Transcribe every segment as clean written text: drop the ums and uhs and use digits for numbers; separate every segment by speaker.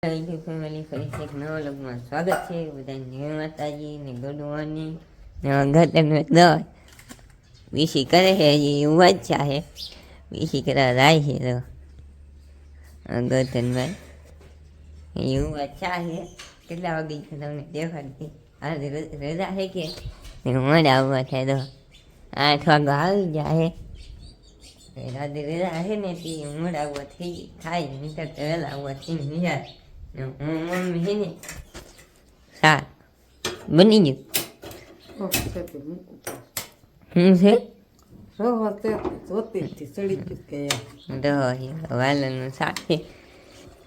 Speaker 1: Family ફરી એક નવા લોગમાં સ્વાગત છે બધાને. જય માતાજી ને ગુડ મોર્નિંગ ને અગત્યનું દવા વીસી કરે છે. હજી ઉવા જ છે વીસી કરવા જાય છે તો અગત્યનભાઈ એ ઉવા ચા છે. કેટલા વાગે છે તમને દેખાડતી આજે રજા છે કે મોડા આવવા થાય તો 8 વાગે આવી જાય. રાતે રજા છે ને તે મોડા આવવા થઈ થાય નહીં તો વહેલા આવવા થઈ જાય. મમ્મી છે ને સાર બની ગયું. શું છે વાલનું શાક છે.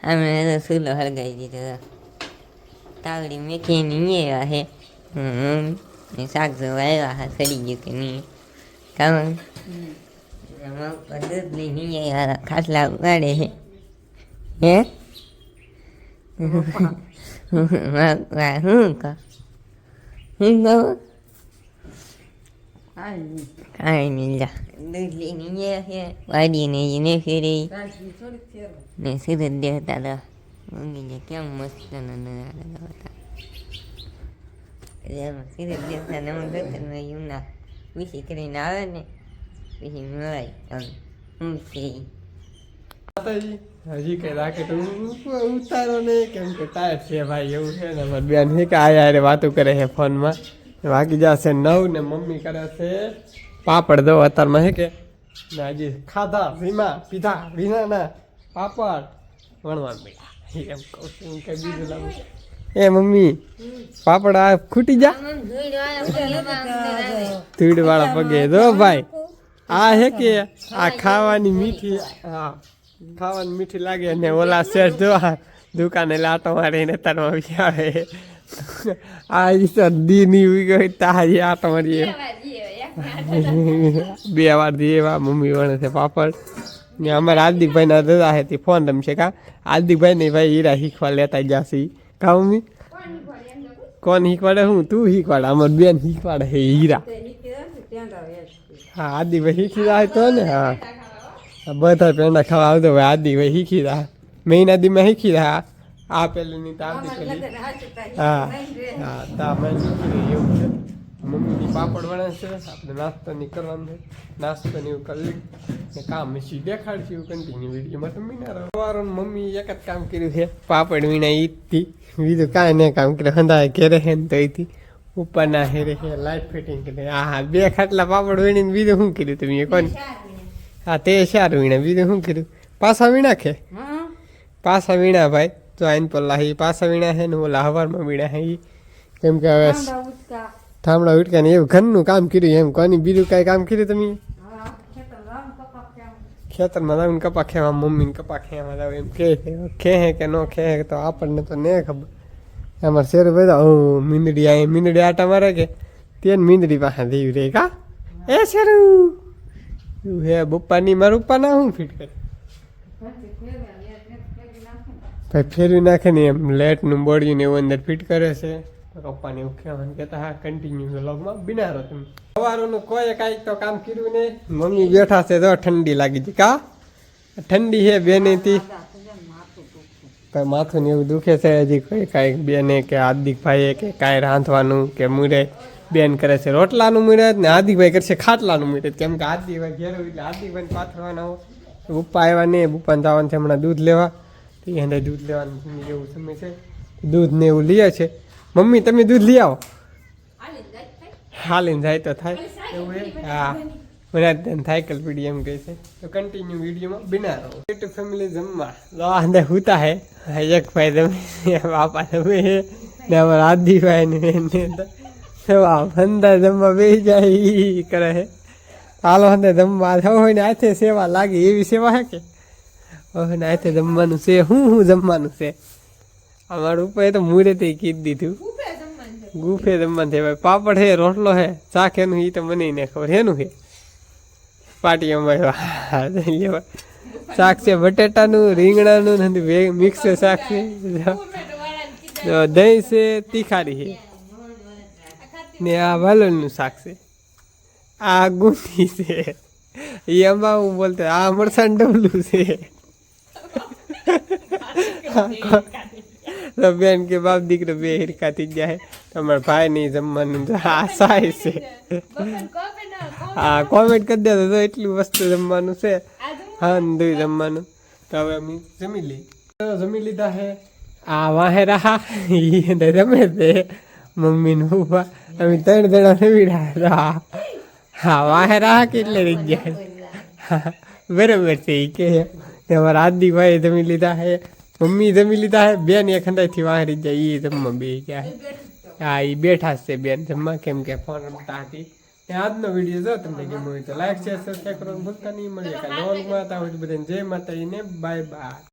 Speaker 1: અમે સુલો હળગાવી દીધો. તાવડી મેથીની એવા છે. શાક જો વાવ્યા હા સડી ગયું કે નહીં કામ દૂધ લઈને આવ્યા ખાટલા ઉગાડે છે. હે શું કહું કાંઈ નહીં જા દૂધ લઈને છે વાડીને એને ફેરી ને સુરત દેવતા હતા. મમ્મીને કેમ મસ્ત નજારા હતા. સુરત દેવતા નવું એમના વિશે કરીને આવે ને પછી મળાય તમે શું છે.
Speaker 2: હજી કઈ રાખે તો ઉતારો નહીં કેમ કે ટાયર છે ભાઈ. એવું છે ને મારી બેન છે કે આયા વાતો કરે છે ફોનમાં. વાગી જશે 9 ને મમ્મી કરે છે પાપડ દો અત્યારમાં છે કે ને હજી ખાધા વીમા પીધા વિના ના પાપડ વણવા મળ્યા એમ કહું છું કે બીજું લાવું. એ મમ્મી પાપડ આ ખૂટી જા ધૂળ વાળા પગે દો ભાઈ. આ હે કે આ ખાવાની મીઠી હા ખાવાની મીઠી લાગે ને ઓલા શેઠ જો દુકાને લાટો મારીને તરવા આવે. આ દી ની ઉઈ ગઈ તારી આટો મારી 2 વાર દી એવા મમ્મી વણે છે પાપડ ને. અમારે હાર્દિકભાઈ ના દાદા છે તે ફોન રમશે કા હાર્દિકભાઈ ને ભાઈ હીરા શીખવા લેતા જશે કા મમ્મી. કોણ શીખવાડે? હું તું શીખવાડે? અમારી બેન શીખવાડે છે હીરા. હા હાર્દિકભાઈ શીખી જાય તો ને. હા બધા પેંડા ખાવા આવતો ભાઈ હાર્દિકભાઈ શીખી રહ્યા મહિના દીમાં શીખી રહ્યા. આ પેલી તો આવતી પેલી હા હા તા મેં શીખી રહી એવું છે. મમ્મીની પાપડ વણે છે આપણે નાસ્તાની કરવાનું છે. નાસ્તાની એવું કરી ને કામ મીસી દેખાડશે એવું કન્ટિન્યુ વિડીયોમાં તમે ના રહો. સવારનું મમ્મી એક જ કામ કર્યું છે પાપડ વીણા ઈદથી. બીજું કાંઈ નહીં કામ કર્યું. હંધાય ઘેરે છે ને તો અહીંથી ઉપરના હેરે છે લાઇટ ફિટિંગ કરી. હા 2 ખાટલા પાપડ વીણીને બીજું શું કર્યું તમે કોણ? હા તે 4 વીણા બીજું શું કર્યું? પાછા વીણા છે પાછા વીણા ભાઈ તો આઈન પલ્લા એ પાછા વીણા છે ને ઓલા હવારમાં વીણા છે એ કેમ કે હવે થાંભળા ઉટકા ને એવું ઘરનું કામ કર્યું એમ. કોની બીજું કાંઈ કામ કર્યું તમે? ખેતરમાં જાવ કપા ખેવા મમ્મીને કપા ખેવા જાવ એમ ખે કે ન ખે તો આપણને તો નહીં ખબર. અમારે શેર બધા મીંદડી આ મીંદડી આટા મારે કે તે મીંદડી પાસે દેવી રે કા એ શેરું એવું હે. બપ્પાની મારા ઉપા ના હું ફિટ કરે ભાઈ ફેરવી નાખે ને એમ લાઇટનું બોડિયું ને એવું અંદર ફિટ કરે છે. પપ્પાને એવું કહેવાનું કહેતા હા કન્ટિન્યુ વ્લોગમાં બિનારો તમે. સવારનું કોઈ કાંઈક તો કામ કર્યું ને મમ્મી બેઠા છે તો ઠંડી લાગી હતી કા ઠંડી છે બેનેથી કઈ માથું ને એવું દુખે છે. હજી કોઈ કાંઈક બેને કે હાર્દિકભાઈએ કે કાંઈ રાંધવાનું કે મુરે બેન કરે છે રોટલાનું મુરત ને હાર્દિકભાઈ કરશે ખાટલાનું મુરત કેમ કે હાર્દિકભાઈ ઘેર એટલે હાર્દિકભાઈ પાથરવાના હોય. પપ્પા આવ્યા ને પપ્પાને જવાનું છે હમણાં દૂધ લેવા. એને દૂધ લેવાનું એવું સમય છે દૂધ ને એવું લઈએ છે. મમ્મી તમે દૂધ લઈ આવો હાલીને જાય તો થાય એવું હે. હા મને સાયકલ પીડી એમ કહે છે તો કન્ટિન્યુ વિડીયોમાં બિના રહો. યુટ્યુબ ફેમિલી જમવા અંદર હુતા હે એક ભાઈ તમે બાપા તમે હે ને અમારા આદિભાઈ ને અંદર જમવા બેસી જાય કરે હે. હાલો અંદર જમવા હોય ને હાથે સેવા લાગે એવી સેવા હે કે હવે ને હાથે જમવાનું છે. હું જમવાનું છે અમારું ઉપર તો મુરે તે કીધું દીધું ગુફે જમવાનું છે ભાઈ. પાપડ હે રોટલો હે શાક એનું એ તો મને નહીં ખબર એનું છે પાટી અમારે શાક છે બટેટાનું રીંગણાનું નથી મિક્સ શાક છે. દહીં છે તીખારી છે ને આ વાલોળનું શાક છે. આ ગુંદી છે એ અંબા હું બોલતો આ મરસાણ ડબલું છે. તો બેન કે બાપ દીકરો બે હિરકા થઈ જાય તમારા ભાઈ નહીં જમવાનું તો આ સાય છે હા કોમેન્ટ કરી દેતો તો એટલી વસ્તુ જમવાનું છે હા દુઈ જમવાનું તો હવે અમે જમી લીધા હે આ વાહે રહા એ રમે છે મમ્મીનું ઉભા અમે 3 જણા રમીડા હા વાહે રહા કેટલે રહી ગયા બરાબર છે એ કે અમારા આદિભાઈ જમી લીધા હે મમ્મી જમી લીધા હે બેન એક ખંડાઈથી વાહે રહી જાય એ જમવા બે ગયા હા એ બેઠા છે બેન જમવા કેમ કે ફોન રમતા હતી આજનો વિડીયો જો તમને ગમ્યો હોય તો લાઈક શેર સબસ્ક્રાઈબ કરવાનું ભૂલતા નહીં મળીએ કાલે નવા હતા હોય બધાને જય માતાજીને બાય બાય